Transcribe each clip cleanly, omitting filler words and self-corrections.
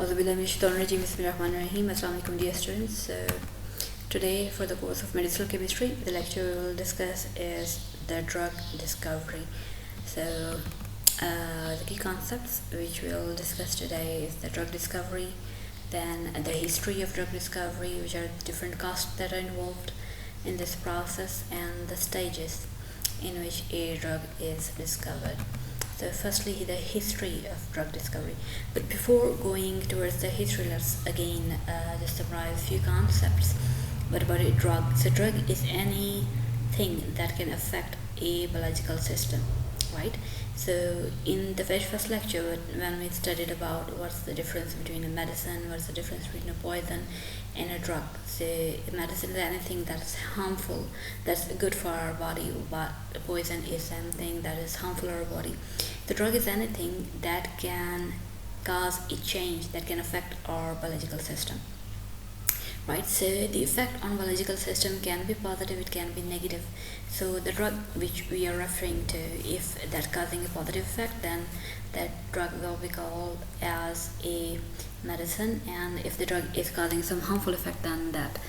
Bismillahirrahmanirrahim. Assalamu alaikum, dear students. So today, for the course of medicinal chemistry, the lecture we will discuss is the drug discovery. So the key concepts which we will discuss today is the drug discovery, then the history of drug discovery, which are different costs that are involved in this process, and the stages in which a drug is discovered. So firstly, the history of drug discovery. But before going towards the history, let's again just summarize a few concepts. What about a drug? So drug is anything that can affect a biological system, right? So in the very first lecture, when we studied about what's the difference between a medicine, what's the difference between a poison and a drug. So a medicine is anything that's harmful, that's good for our body, but a poison is something that is harmful to our body. The drug is anything that can cause a change, that can affect our biological system, right? So the effect on biological system can be positive, it can be negative. So the drug which we are referring to, if that causing a positive effect, then that drug will be called as a medicine, and if the drug is causing some harmful effect, then that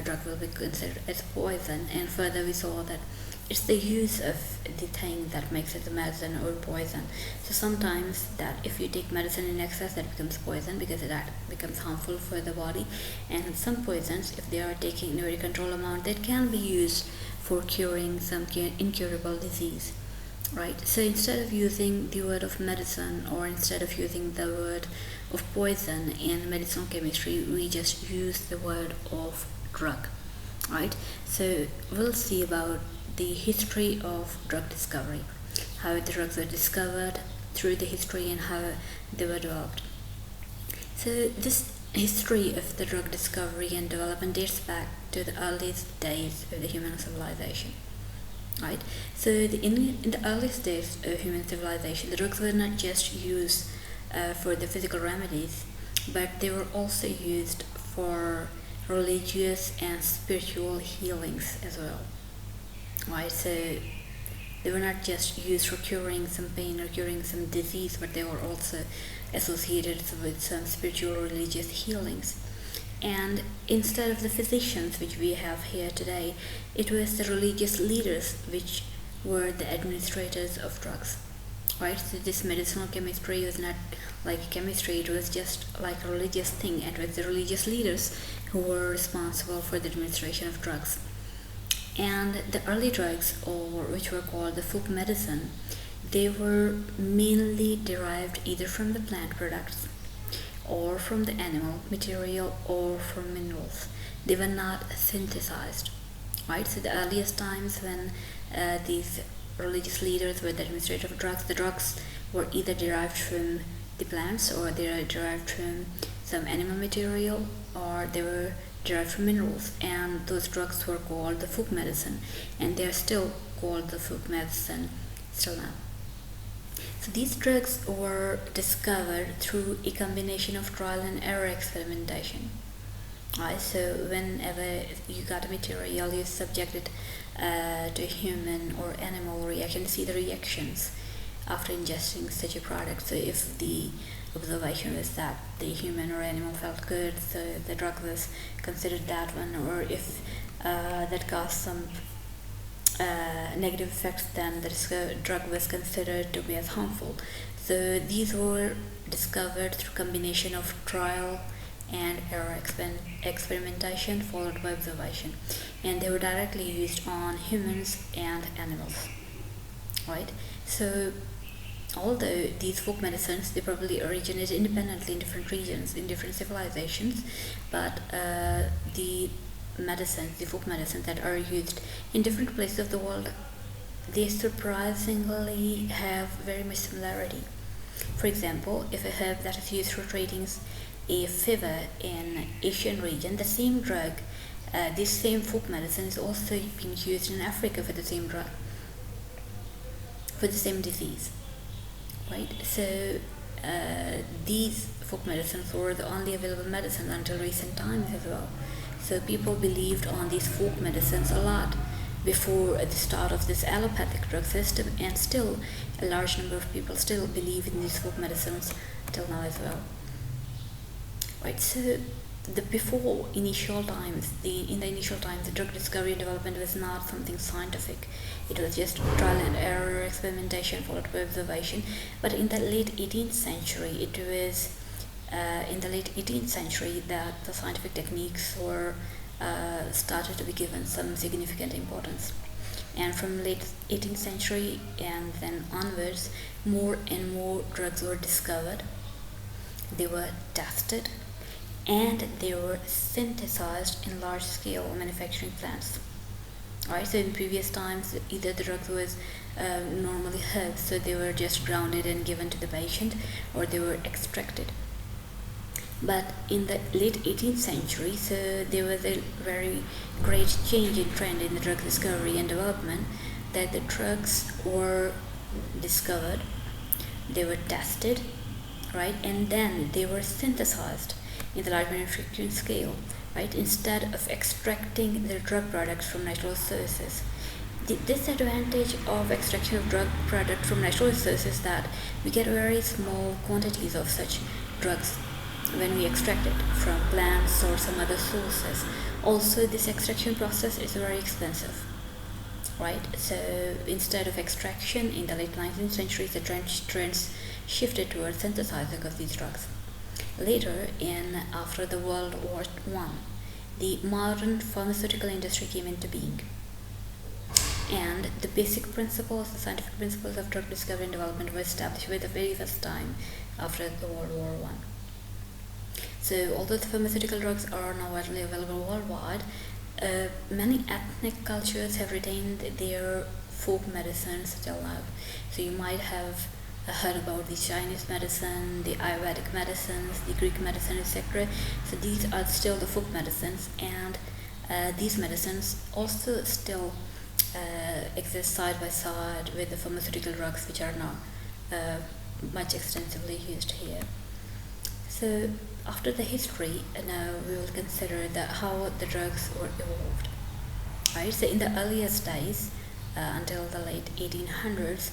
drug will be considered as poison. And further, we saw that it's the use of the thing that makes it a medicine or poison. So sometimes that if you take medicine in excess, that becomes poison because that becomes harmful for the body. And some poisons, if they are taken in a very controlled amount, that can be used for curing some incurable disease, right? So instead of using the word of medicine, or instead of using the word of poison in medicinal chemistry, we just use the word of drug, right? So we'll see about the history of drug discovery, how the drugs were discovered through the history and how they were developed. So this history of the drug discovery and development dates back to the earliest days of the human civilization, right? So in the earliest days of human civilization, the drugs were not just used for the physical remedies, but they were also used for religious and spiritual healings as well, right? So they were not just used for curing some pain or curing some disease, but they were also associated with some spiritual religious healings. And instead of the physicians which we have here today, it was the religious leaders which were the administrators of drugs, right? So this medicinal chemistry was not like chemistry, it was just like a religious thing, and it was the religious leaders who were responsible for the administration of drugs. And the early drugs, or which were called the folk medicine, they were mainly derived either from the plant products, or from the animal material, or from minerals. They were not synthesized, right? So the earliest times when these religious leaders were the administrator of drugs, the drugs were either derived from the plants, or they were derived from some animal material, or they were derived from minerals, and those drugs were called the folk medicine, and they are still called the folk medicine still now. So these drugs were discovered through a combination of trial and error experimentation. Right, so whenever you got a material, you subject it to a human or animal reaction to see the reactions after ingesting such a product. So if the observation was that the human or animal felt good, so the drug was considered that one, or if that caused some negative effects, then the drug was considered to be as harmful. So these were discovered through combination of trial and error experimentation followed by observation, and they were directly used on humans and animals, right? So although these folk medicines, they probably originated independently in different regions, in different civilizations, but the medicines, the folk medicines that are used in different places of the world, they surprisingly have very much similarity. For example, if a herb that is used for treating a fever in Asian region, the same drug, this same folk medicine is also being used in Africa for the same drug, for the same disease, right? So these folk medicines were the only available medicines until recent times as well. So people believed on these folk medicines a lot before the start of this allopathic drug system, and still a large number of people still believe in these folk medicines till now as well. right? So the before initial times, in the initial times, the drug discovery and development was not something scientific. It was just trial and error, experimentation followed by observation. But in the late 18th century, it was in the late 18th century that the scientific techniques were started to be given some significant importance. And from late 18th century and then onwards, more and more drugs were discovered. They were tested and they were synthesized in large-scale manufacturing plants. Alright, so in previous times, either the drugs was normally herbs, so they were just grounded and given to the patient, or they were extracted. But in the late 18th century, so there was a very great change in trend in the drug discovery and development, that the drugs were discovered, they were tested, right, and then they were synthesized in the large manufacturing scale, right, instead of extracting the drug products from natural sources. The disadvantage of extraction of drug product from natural sources is that we get very small quantities of such drugs when we extract it from plants or some other sources. Also, this extraction process is very expensive, right? So instead of extraction in the late 19th century, the trends shifted towards synthesizing of these drugs. Later, after the World War I, the modern pharmaceutical industry came into being, and the basic principles, the scientific principles of drug discovery and development were established for the very first time after the World War I. So although the pharmaceutical drugs are now widely available worldwide, many ethnic cultures have retained their folk medicines till now. So you might have heard about the Chinese medicine, the Ayurvedic medicines, the Greek medicine, etc. So these are still the folk medicines, and these medicines also still exist side by side with the pharmaceutical drugs, which are now much extensively used here. So after the history, now we will consider how the drugs were evolved. Right. So in the earliest days, until the late 1800s,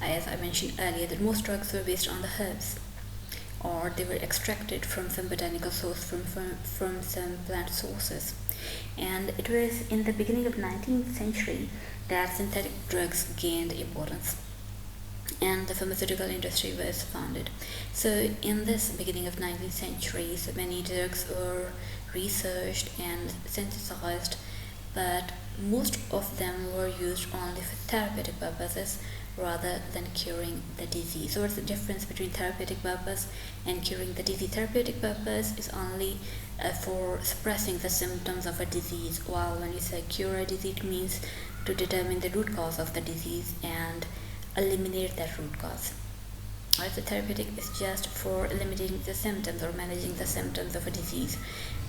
as I mentioned earlier, that most drugs were based on the herbs, or they were extracted from some botanical source, from some plant sources. And it was in the beginning of 19th century that synthetic drugs gained importance, and the pharmaceutical industry was founded. So in this beginning of 19th century, so many drugs were researched and synthesized, but most of them were used only for therapeutic purposes rather than curing the disease. So what's the difference between therapeutic purpose and curing the disease? Therapeutic purpose is only for suppressing the symptoms of a disease, while when you say cure a disease, it means to determine the root cause of the disease and eliminate that root cause. Right, so therapeutic is just for eliminating the symptoms or managing the symptoms of a disease,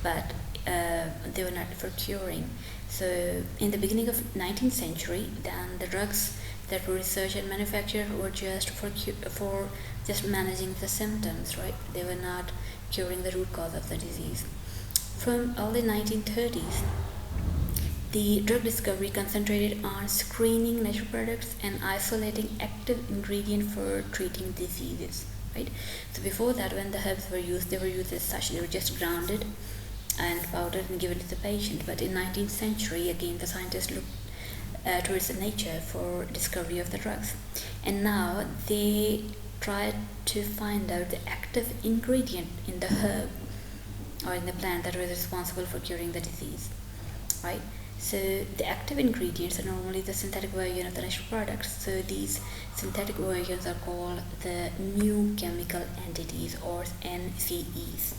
but they were not for curing. So in the beginning of 19th century, then the drugs that were researched and manufactured were just for just managing the symptoms, right? They were not curing the root cause of the disease. From early 1930s, the drug discovery concentrated on screening natural products and isolating active ingredient for treating diseases, right? So before that, when the herbs were used, they were used as such. They were just grounded and powdered and given to the patient. But in 19th century, again, the scientists looked towards the nature for discovery of the drugs. And now they tried to find out the active ingredient in the herb or in the plant that was responsible for curing the disease, right? So the active ingredients are normally the synthetic version of the natural products. So these synthetic versions are called the new chemical entities, or NCEs.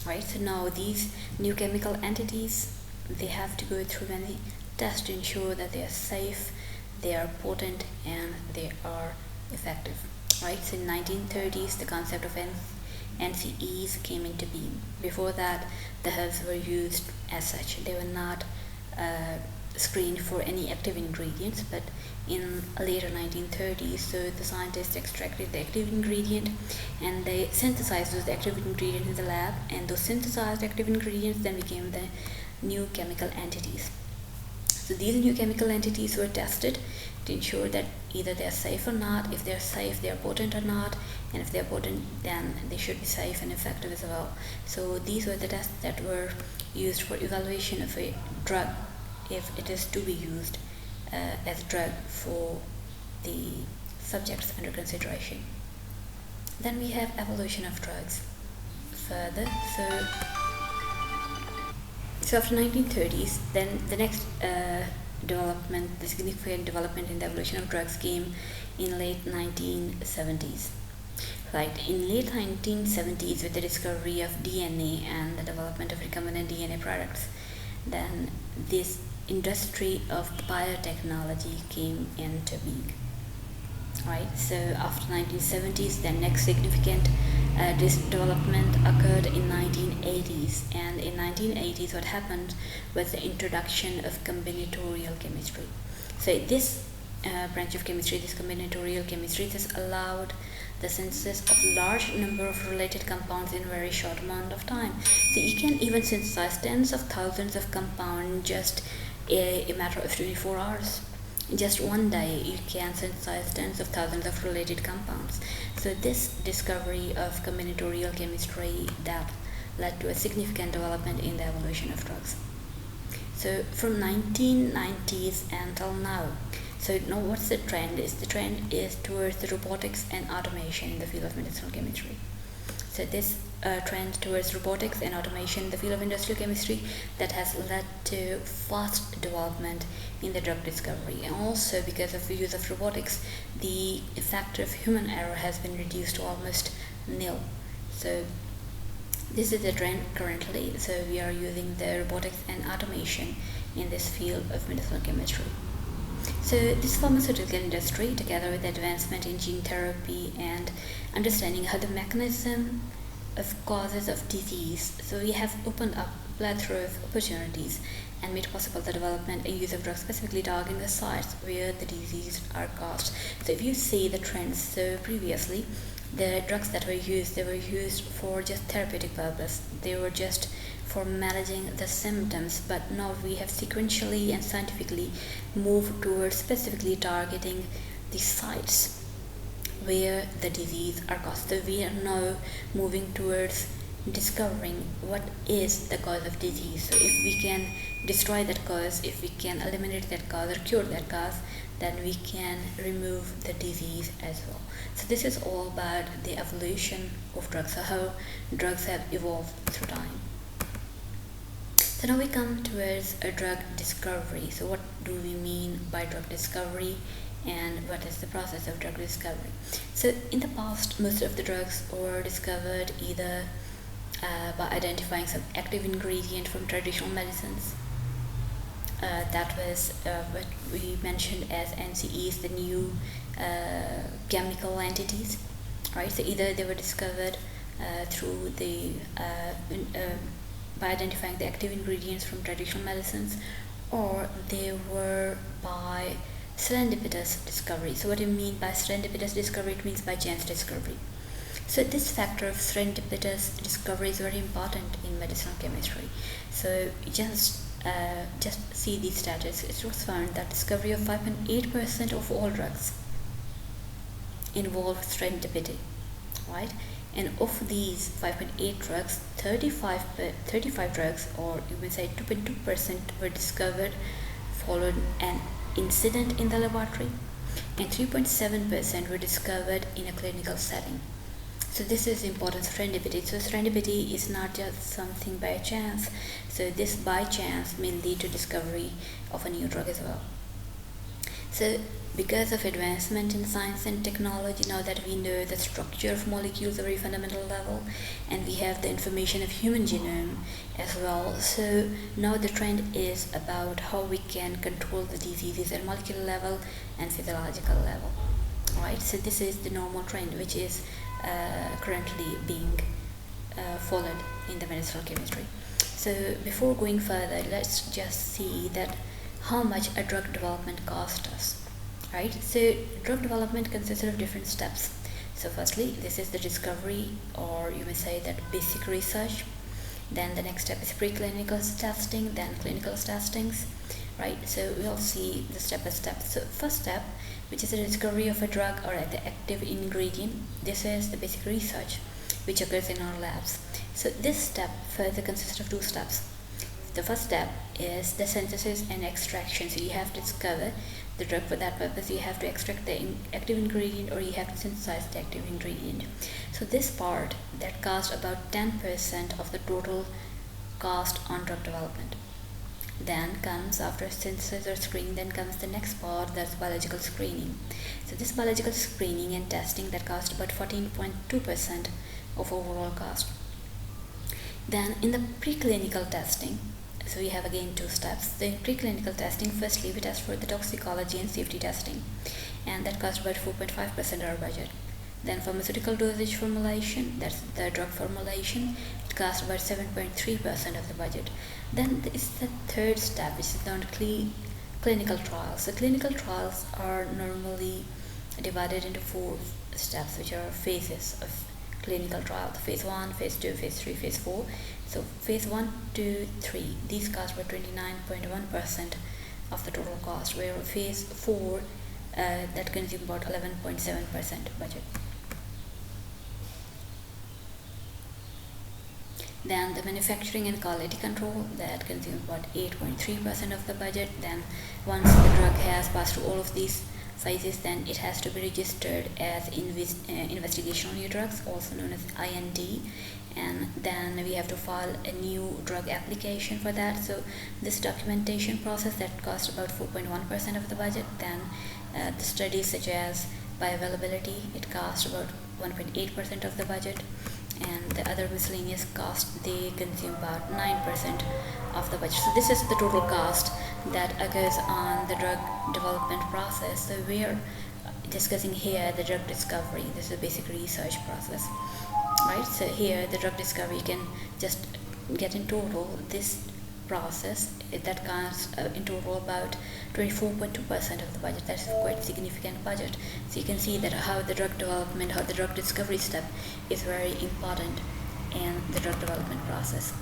Right? So now these new chemical entities, they have to go through many tests to ensure that they are safe, they are potent, and they are effective. Right? So in 1930s, the concept of NCEs came into being. Before that, the herbs were used as such. They were not screened for any active ingredients, but in later 1930s, so the scientists extracted the active ingredient and they synthesized those active ingredients in the lab, and those synthesized active ingredients then became the new chemical entities. So these new chemical entities were tested to ensure that either they are safe or not. If they are safe, they are potent or not, and if they are potent, then they should be safe and effective as well. So these were the tests that were used for evaluation of a drug if it is to be used as a drug for the subjects under consideration. Then we have evolution of drugs further. So after 1930s, then the next development, the significant development in the evolution of drugs came in late 1970s. Right, in late 1970s, with the discovery of DNA and the development of recombinant DNA products, then this industry of biotechnology came into being. Right, so after 1970s, the next significant this development occurred in 1980s, and in 1980s what happened was the introduction of combinatorial chemistry. So this branch of chemistry, this combinatorial chemistry, has allowed the synthesis of large number of related compounds in a very short amount of time. So you can even synthesize tens of thousands of compounds in just a matter of 24 hours. In just one day, you can synthesize tens of thousands of related compounds. So this discovery of combinatorial chemistry that led to a significant development in the evolution of drugs. So from 1990s until now, so now what's the trend? The trend is towards the robotics and automation in the field of medicinal chemistry. So this trend towards robotics and automation in the field of industrial chemistry that has led to fast development in the drug discovery. And also because of the use of robotics, the factor of human error has been reduced to almost nil. So this is the trend currently. So we are using the robotics and automation in this field of medicinal chemistry. So this pharmaceutical industry, together with advancement in gene therapy and understanding how the mechanism of causes of disease, so we have opened up a plethora of opportunities and made possible the development and use of drugs specifically targeting the sites where the diseases are caused. So if you see the trends, so previously the drugs that were used, they were used for just therapeutic purpose. They were just for managing the symptoms, but now we have sequentially and scientifically moved towards specifically targeting the sites where the disease are caused. So we are now moving towards discovering what is the cause of disease. So if we can destroy that cause, if we can eliminate that cause or cure that cause, then we can remove the disease as well. So this is all about the evolution of drugs, so how drugs have evolved through time. So now we come towards a drug discovery. So what do we mean by drug discovery, and what is the process of drug discovery? So in the past, most of the drugs were discovered either by identifying some active ingredient from traditional medicines. That was what we mentioned as NCEs, the new chemical entities, right? So either they were discovered through the by identifying the active ingredients from traditional medicines, or they were by serendipitous discovery. So what do you mean by serendipitous discovery? It means by chance discovery. So this factor of serendipitous discovery is very important in medicinal chemistry. So just see these stats. It was found that discovery of 5.8% of all drugs involved serendipity, right? And of these 5.8 drugs, 35 drugs, or you may say 2.2%, were discovered following an incident in the laboratory, and 3.7% were discovered in a clinical setting. So this is important, serendipity. So serendipity is not just something by chance. So this by chance may lead to discovery of a new drug as well. So because of advancement in science and technology, now that we know the structure of molecules at a very fundamental level, and we have the information of human genome as well, so now the trend is about how we can control the diseases at molecular level and physiological level, right? So this is the normal trend which is currently being followed in the medicinal chemistry. So before going further, let's just see that how much a drug development costs us, right? So drug development consists of different steps. So firstly, this is the discovery, or you may say that basic research. Then the next step is preclinical testing, then clinical testings, right? So we'll see the step by step. So first step, which is the discovery of a drug or the active ingredient. This is the basic research which occurs in our labs. So this step further consists of two steps. The first step is the synthesis and extraction. So you have to discover the drug. For that purpose, you have to extract the active ingredient, or you have to synthesize the active ingredient. So this part that costs about 10% of the total cost on drug development. Then comes, after synthesis or screening, then comes the next part, that's biological screening. So this biological screening and testing that cost about 14.2% of overall cost. Then in the preclinical testing, so we have again two steps. The preclinical testing, firstly we test for the toxicology and safety testing, and that costs about 4.5% of our budget. Then pharmaceutical dosage formulation, that's the drug formulation, it costs about 7.3% of the budget. Then is the third step, which is known as clinical trials. So clinical trials are normally divided into 4 steps, which are phases of clinical trial: phase 1, phase 2, phase 3, phase 4. So phase 1, 2, 3, these costs were 29.1% of the total cost, where phase 4 that consumed about 11.7% budget. Then the manufacturing and quality control, that consumes about 8.3% of the budget. Then once the drug has passed through all of these phases, then it has to be registered as investigational new drugs, also known as IND, and then we have to file a new drug application for that. So this documentation process, that costs about 4.1% of the budget. Then the studies such as bioavailability, it costs about 1.8% of the budget, and the other miscellaneous costs, they consume about 9% of the budget. So this is the total cost that occurs on the drug development process. So we are discussing here the drug discovery. This is a basic research process, right? So here the drug discovery, you can just get in total this process that costs in total about 24.2% of the budget. That's quite significant budget. So you can see that how the drug development, how the drug discovery step is very important in the drug development process.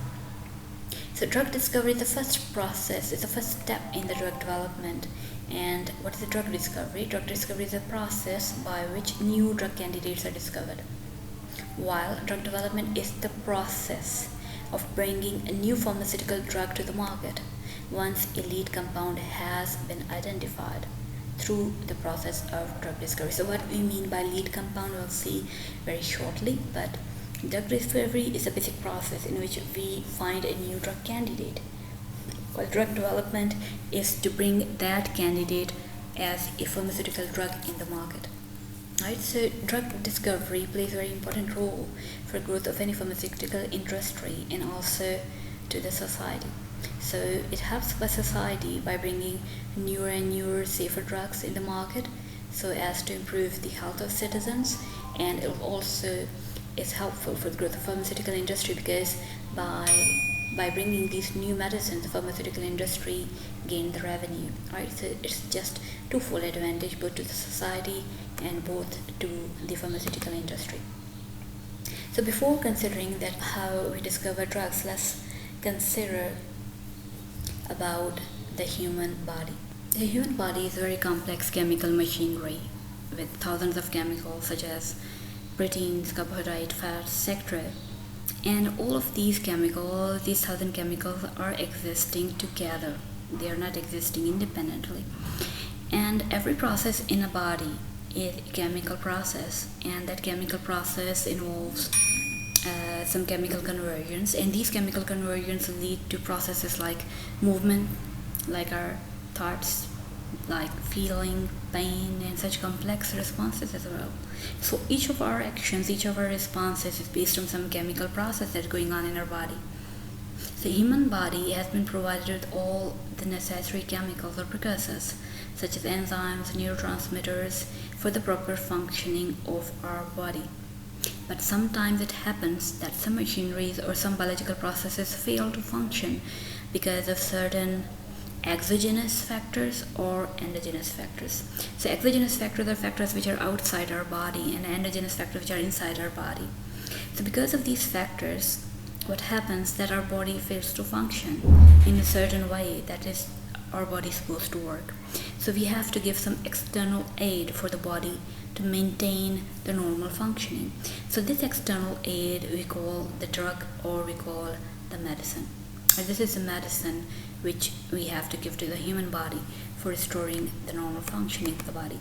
So drug discovery is the first process, is the first step in the drug development. And what is the drug discovery? Drug discovery is a process by which new drug candidates are discovered, while drug development is the process of bringing a new pharmaceutical drug to the market once a lead compound has been identified through the process of drug discovery. So what we mean by lead compound, we'll see very shortly, but drug discovery is a basic process in which we find a new drug candidate, while drug development is to bring that candidate as a pharmaceutical drug in the market. Right, so drug discovery plays a very important role for growth of any pharmaceutical industry and also to the society. So it helps the society by bringing newer and newer safer drugs in the market so as to improve the health of citizens, and it also is helpful for the growth of pharmaceutical industry because by bringing these new medicines, the pharmaceutical industry gain the revenue, right? So it's just twofold advantage, both to the society and both to the pharmaceutical industry. So before considering that how we discover drugs, let's consider about the human body. The human body is a very complex chemical machinery with thousands of chemicals such as proteins, carbohydrate, fats, etc. And all of these chemicals, these 1,000 chemicals, are existing together. They are not existing independently. And every process in a body is a chemical process, and that chemical process involves some chemical conversions, and these chemical conversions lead to processes like movement, like our thoughts, like feeling, pain, and such complex responses as well. So each of our actions, each of our responses is based on some chemical process that's going on in our body. The human body has been provided with all the necessary chemicals or precursors, such as enzymes, neurotransmitters, for the proper functioning of our body. But sometimes it happens that some machineries or some biological processes fail to function because of certain exogenous factors or endogenous factors. So exogenous factors are factors which are outside our body, and endogenous factors which are inside our body. So because of these factors, what happens that our body fails to function in a certain way, that is, our body is supposed to work. So we have to give some external aid for the body to maintain the normal functioning. So this external aid we call the drug, or we call the medicine. And this is the medicine which we have to give to the human body for restoring the normal functioning of the body.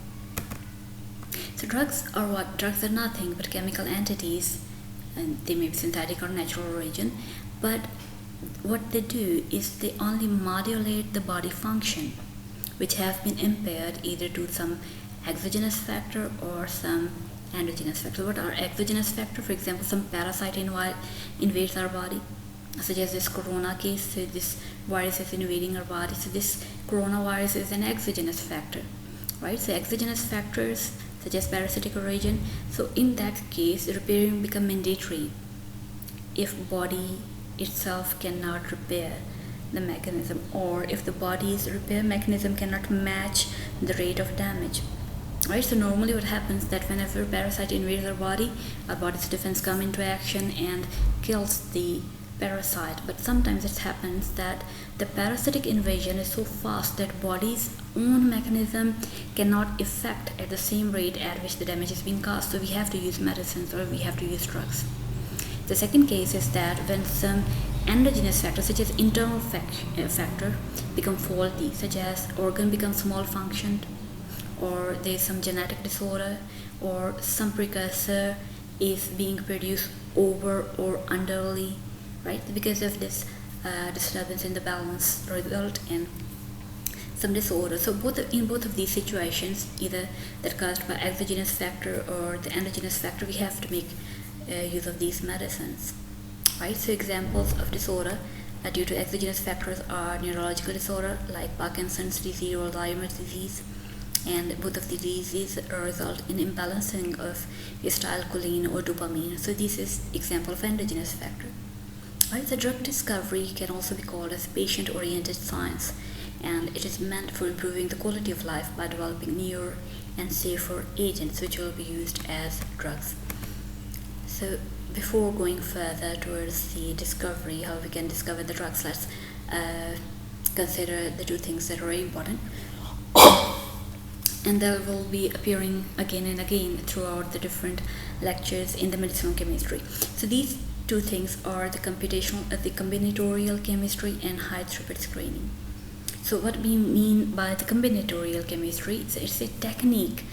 So drugs are what? Drugs are nothing but chemical entities, and they may be synthetic or natural origin, but what they do is they only modulate the body function which have been impaired either due to some exogenous factor or some endogenous factor. What are exogenous factor? For example, some parasite invades our body, such as this corona case. So this virus is invading our body. So this coronavirus is an exogenous factor, right? So exogenous factors such as parasitic origin. So in that case, repairing become mandatory if body itself cannot repair the mechanism, or if the body's repair mechanism cannot match the rate of damage. Right, so normally what happens that whenever parasite invades our body's defense come into action and kills the parasite. But sometimes it happens that the parasitic invasion is so fast that body's own mechanism cannot effect at the same rate at which the damage is being caused. So we have to use medicines, or we have to use drugs. The second case is that when some endogenous factors such as internal factor become faulty, such as organ becomes malfunctioned, or there is some genetic disorder, or some precursor is being produced over or underly, right? Because of this disturbance in the balance result in some disorder. So in both of these situations, either that caused by exogenous factor or the endogenous factor, we have to make use of these medicines, right? So examples of disorder due to exogenous factors are neurological disorder like Parkinson's disease or Alzheimer's disease, and both of the diseases result in imbalancing of acetylcholine or dopamine. So this is example of endogenous factor. Right, the drug discovery can also be called as patient-oriented science, and it is meant for improving the quality of life by developing newer and safer agents which will be used as drugs. So before going further towards the discovery, how we can discover the drugs, let's consider the two things that are very important and that will be appearing again and again throughout the different lectures in the medicinal chemistry. So these two things are the combinatorial chemistry and high throughput screening. So what we mean by the combinatorial chemistry, so it's a technique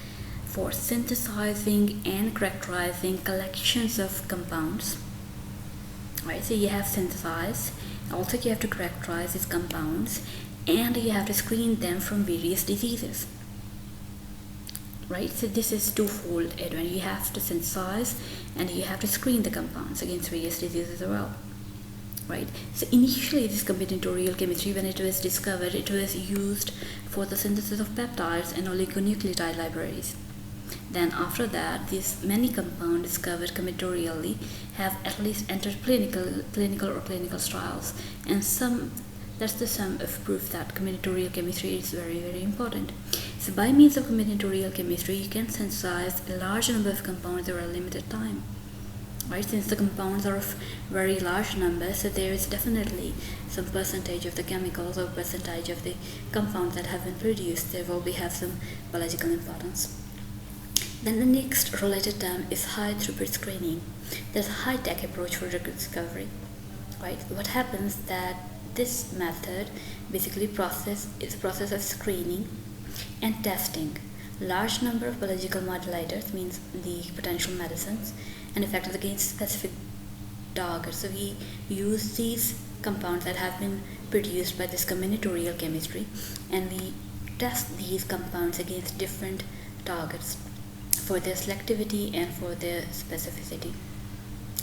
for synthesizing and characterizing collections of compounds, right? So you have synthesized, also you have to characterize these compounds, and you have to screen them from various diseases, right? So this is twofold, Edwin. You have to synthesize and you have to screen the compounds against various diseases as well, right? So initially this combinatorial chemistry, when it was discovered, it was used for the synthesis of peptides and oligonucleotide libraries. Then after that, these many compounds discovered combinatorially have at least entered clinical trials, and that's the sum of proof that combinatorial chemistry is very, very important. So by means of combinatorial chemistry, you can synthesize a large number of compounds over a limited time, right? Since the compounds are of very large numbers, so there is definitely some percentage of the chemicals or percentage of the compounds that have been produced, they will have some biological importance. Then the next related term is high throughput screening. There's a high-tech approach for drug discovery, right? What happens that this method basically is a process of screening and testing large number of biological modulators, means the potential medicines, and effects against specific targets. So we use these compounds that have been produced by this combinatorial chemistry, and we test these compounds against different targets for their selectivity and for their specificity.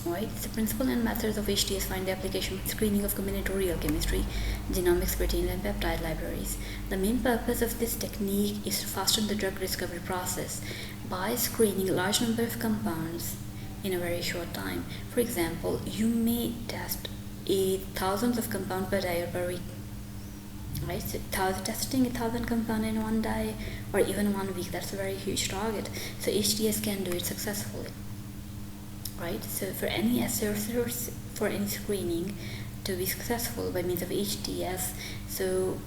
Right? The principle and methods of HTS find the application with screening of combinatorial chemistry, genomics, protein, and peptide libraries. The main purpose of this technique is to fasten the drug discovery process by screening a large number of compounds in a very short time. For example, you may test thousands of compounds per day or per week. Right? So testing 1,000 compounds in one day or even 1 week, that's a very huge target. So HTS can do it successfully. Right? So for any asserters, for any screening to be successful by means of HTS, so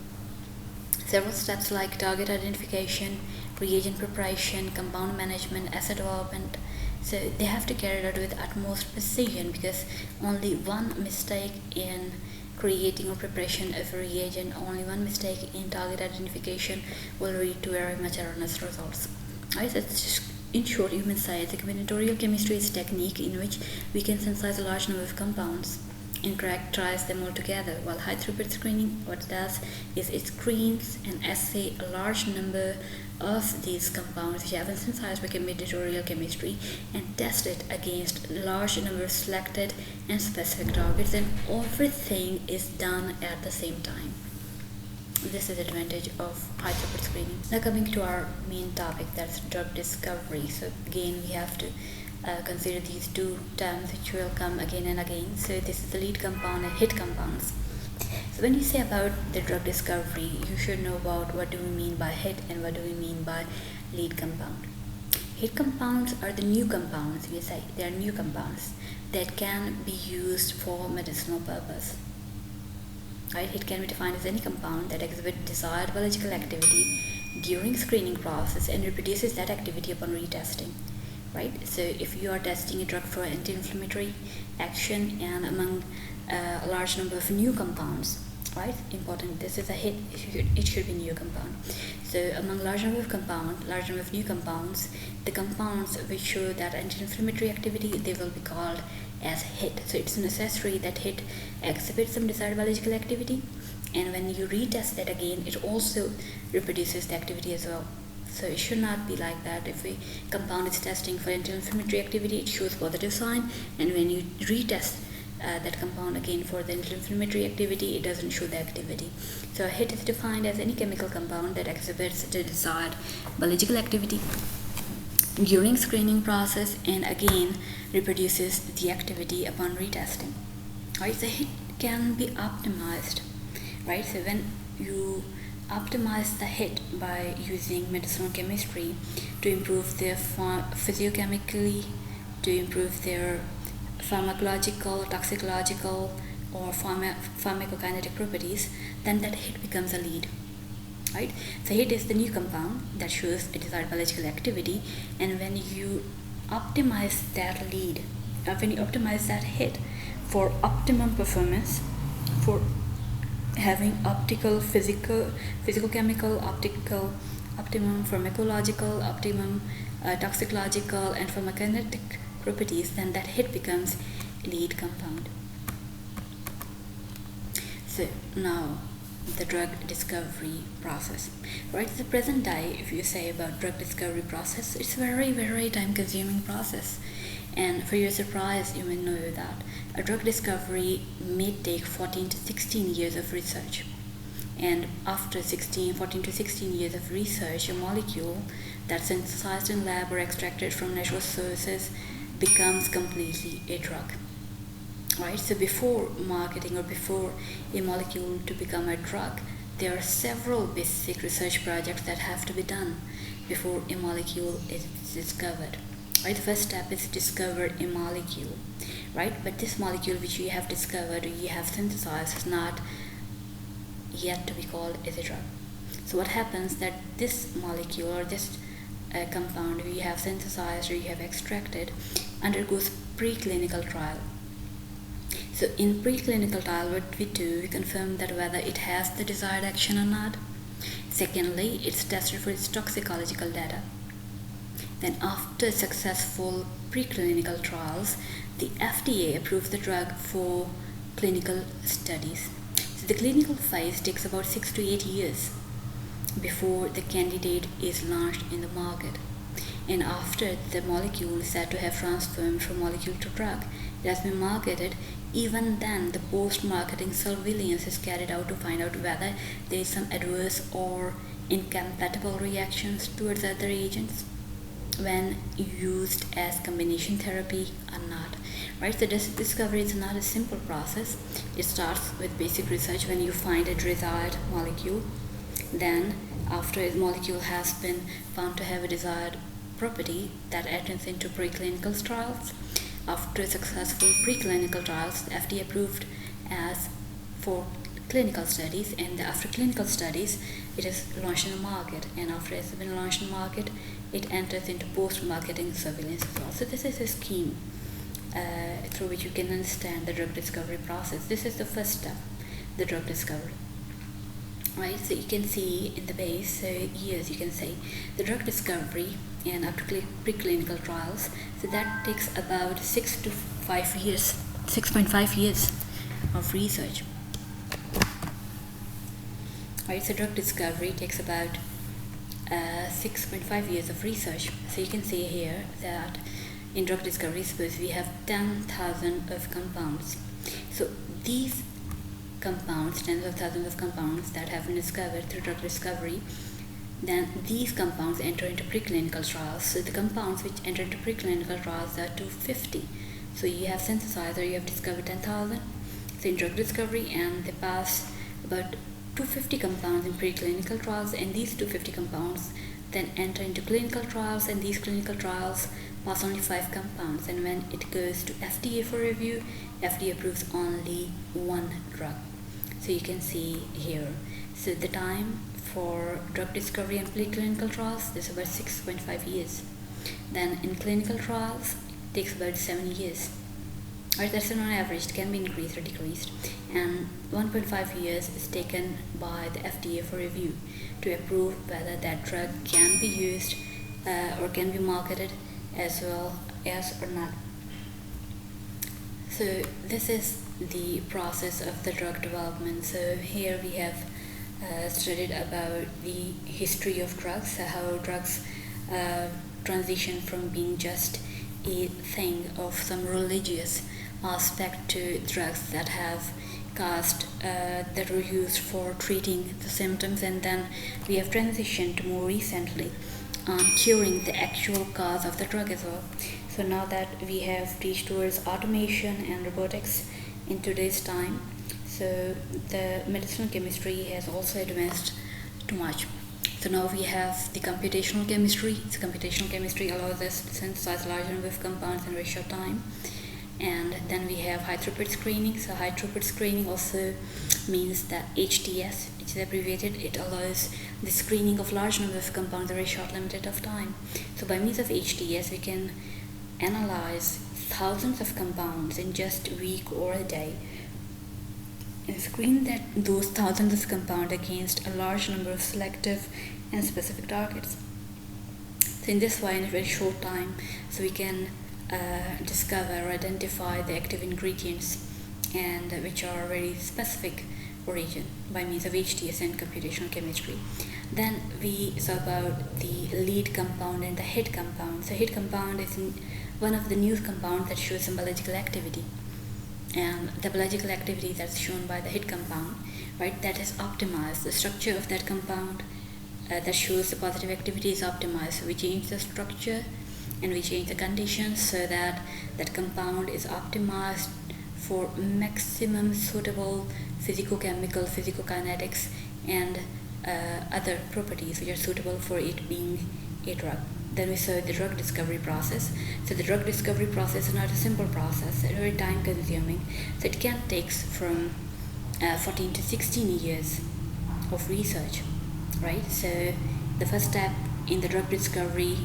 Several steps like target identification, reagent preparation, compound management, asset development. So they have to carry it out with utmost precision, because only one mistake in creating or preparation of a reagent, only one mistake in target identification will lead to very much erroneous results. Right, so it's just, in short, human science, the combinatorial chemistry is a technique in which we can synthesize a large number of compounds and characterize them all together, while high throughput screening, what it does is it screens and assay a large number of these compounds which have been synthesized by combinatorial chemistry and test it against a large number of selected and specific targets, and everything is done at the same time. This is the advantage of high throughput screening. Now coming to our main topic, that's drug discovery. So again we have to consider these two terms which will come again and again. So this is the lead compound and hit compounds. So when you say about the drug discovery, you should know about what do we mean by hit and what do we mean by lead compound. Hit compounds are the new compounds, we say they are new compounds that can be used for medicinal purpose. Right? It can be defined as any compound that exhibits desired biological activity during screening process and reproduces that activity upon retesting. Right? So if you are testing a drug for anti-inflammatory action and among a large number of new compounds, right? Important. This is a hit. It should be new compound. So among large number of new compounds, the compounds which show that anti-inflammatory activity, they will be called as hit. So it's necessary that hit exhibits some desired biological activity, and when you retest that again, it also reproduces the activity as well. So it should not be like that. If a compound is testing for anti-inflammatory activity, it shows positive sign, and when you retest that compound again for the anti-inflammatory activity, it doesn't show the activity. So a hit is defined as any chemical compound that exhibits the desired biological activity during screening process and again reproduces the activity upon retesting. Right, so hit can be optimized. Right, so when you optimize the hit by using medicinal chemistry to improve their physiochemically, to improve their pharmacological, toxicological, or pharmacokinetic properties, then that hit becomes a lead. Right? So hit is the new compound that shows a desired biological activity, and when you optimize that lead, when you optimize that hit for optimum performance, for having optical, physical, chemical, optical, optimum pharmacological, optimum toxicological and pharmacokinetic properties, then that hit becomes lead compound. So now the drug discovery process. Right at the present day, if you say about drug discovery process, it's very, very time consuming process. And for your surprise, you may know that a drug discovery may take 14 to 16 years of research. And after 14 to 16 years of research, a molecule that's synthesized in lab or extracted from natural sources becomes completely a drug. Right? So before marketing or before a molecule to become a drug, there are several basic research projects that have to be done before a molecule is discovered. Right? The first step is discover a molecule. Right? But this molecule which you have discovered or you have synthesized is not yet to be called as a drug. So what happens that this molecule or this compound you have synthesized or you have extracted undergoes preclinical trial. So in preclinical trial, what we do, we confirm that whether it has the desired action or not. Secondly, it's tested for its toxicological data. Then after successful preclinical trials, the FDA approves the drug for clinical studies. So the clinical phase takes about 6 to 8 years before the candidate is launched in the market. And after the molecule is said to have transformed from molecule to drug, it has been marketed. Even then, the post-marketing surveillance is carried out to find out whether there is some adverse or incompatible reactions towards other agents when used as combination therapy or not. Right? So this discovery is not a simple process. It starts with basic research when you find a desired molecule. Then, after a molecule has been found to have a desired property, that enters into preclinical trials. After successful preclinical trials, the FDA approved as for clinical studies, and after clinical studies it is launched in the market, and after it has been launched in the market it enters into post-marketing surveillance as well. So this is a scheme through which you can understand the drug discovery process. This is the first step, the drug discovery. Right, so you can see in the base, so years you can say the drug discovery and up to preclinical trials. So that takes about 6.5 years of research. Right, so drug discovery takes about 6.5 years of research. So you can see here that in drug discovery, suppose we have 10,000 of compounds. So these compounds, tens of thousands of compounds that have been discovered through drug discovery, then these compounds enter into preclinical trials. So the compounds which enter into preclinical trials are 250. So you have synthesized, or you have discovered 10,000. So in drug discovery, and they pass about 250 compounds in preclinical trials, and these 250 compounds then enter into clinical trials, and these clinical trials pass only 5 compounds, and when it goes to FDA for review, FDA approves only 1 drug. So you can see here, so the time for drug discovery and preclinical trials is about 6.5 years. Then in clinical trials it takes about 7 years. Right, that's on average. It can be increased or decreased, and 1.5 years is taken by the FDA for review to approve whether that drug can be used or can be marketed as well as or not. So this is the process of the drug development. So here we have studied about the history of drugs, how drugs transition from being just a thing of some religious aspect to drugs that have caused that were used for treating the symptoms, and then we have transitioned more recently on curing the actual cause of the drug as well. So now that we have reached towards automation and robotics in today's time, so the medicinal chemistry has also advanced too much. So now we have the computational chemistry. So computational chemistry allows us to synthesize large number of compounds in very short time. And then we have high throughput screening. So high throughput screening also means that HTS, which is abbreviated, it allows the screening of large number of compounds in a very short limited of time. So by means of HTS, we can analyze thousands of compounds in just a week or a day, and screen those thousands of compounds against a large number of selective and specific targets. So in this way, in a very short time, so we can discover or identify the active ingredients, and which are very specific origin by means of HTS and computational chemistry. Then we saw about the lead compound and the hit compound. So hit compound is one of the new compounds that shows some biological activity, and the biological activity that's shown by the hit compound, right, that is optimized. The structure of that compound that shows the positive activity is optimized. So we change the structure and we change the conditions so that that compound is optimized for maximum suitable physicochemical, physicokinetics, and other properties which are suitable for it being a drug. Then we saw the drug discovery process. So the drug discovery process is not a simple process, it's very time consuming. So it can take from 14 to 16 years of research, right? So the first step in the drug discovery,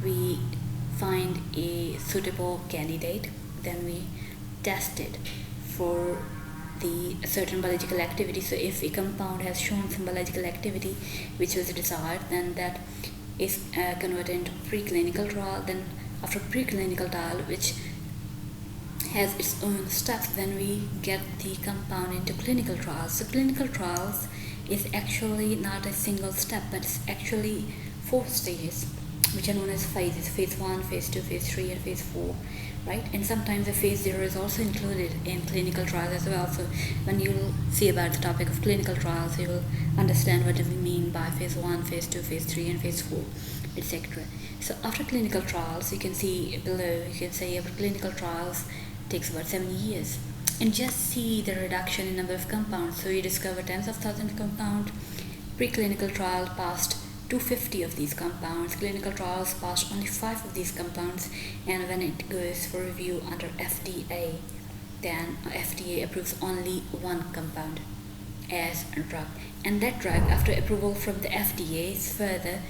we find a suitable candidate, then we test it for the certain biological activity. So if a compound has shown some biological activity which was desired, then that is converted into preclinical trial. Then after preclinical trial, which has its own steps, then we get the compound into clinical trials. So clinical trials is actually not a single step, but it's actually 4 stages, which are known as phases: phase 1, phase 2, phase 3, and phase 4, right? And sometimes a phase 0 is also included in clinical trials as well. So when you will see about the topic of clinical trials, you will understand what do we mean by phase 1, phase 2, phase 3, and phase 4, etc. So after clinical trials, you can see below, you can say after clinical trials takes about 7 years. And just see the reduction in number of compounds. So you discover tens of thousands of compounds. Preclinical trial passed 250 of these compounds. Clinical trials passed only 5 of these compounds. And when it goes for review under FDA, then FDA approves only one compound as a drug, and that drug, after approval from the FDA, is further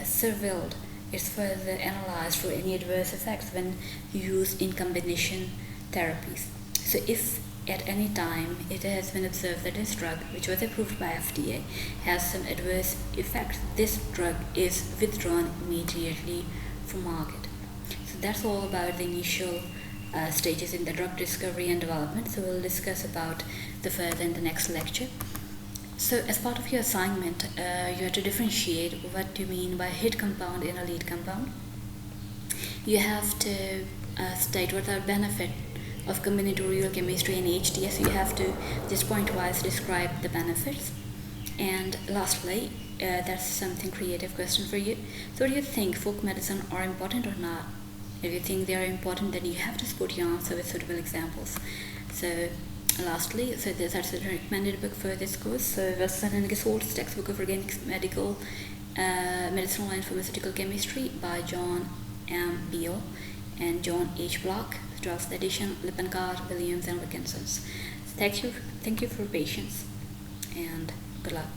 surveilled, is further analyzed for any adverse effects when used in combination therapies. So if at any time it has been observed that this drug, which was approved by FDA, has some adverse effects, this drug is withdrawn immediately from market. So that's all about the initial stages in the drug discovery and development. So we'll discuss about the further in the next lecture. So as part of your assignment, you have to differentiate what you mean by hit compound and a lead compound. You have to state what are benefit of combinatorial chemistry and HTS. You have to just point-wise describe the benefits. And lastly, that's something creative question for you. So do you think folk medicine are important or not? If you think they are important, then you have to support your answer with suitable examples. So lastly, so that's the recommended book for this course. So Wilson and Gisolt's textbook of organic medicinal and pharmaceutical chemistry by John M. Beale and John H. Block, 12th edition, Lippincott, Williams and Wilkinson. Thank you for your patience, and good luck.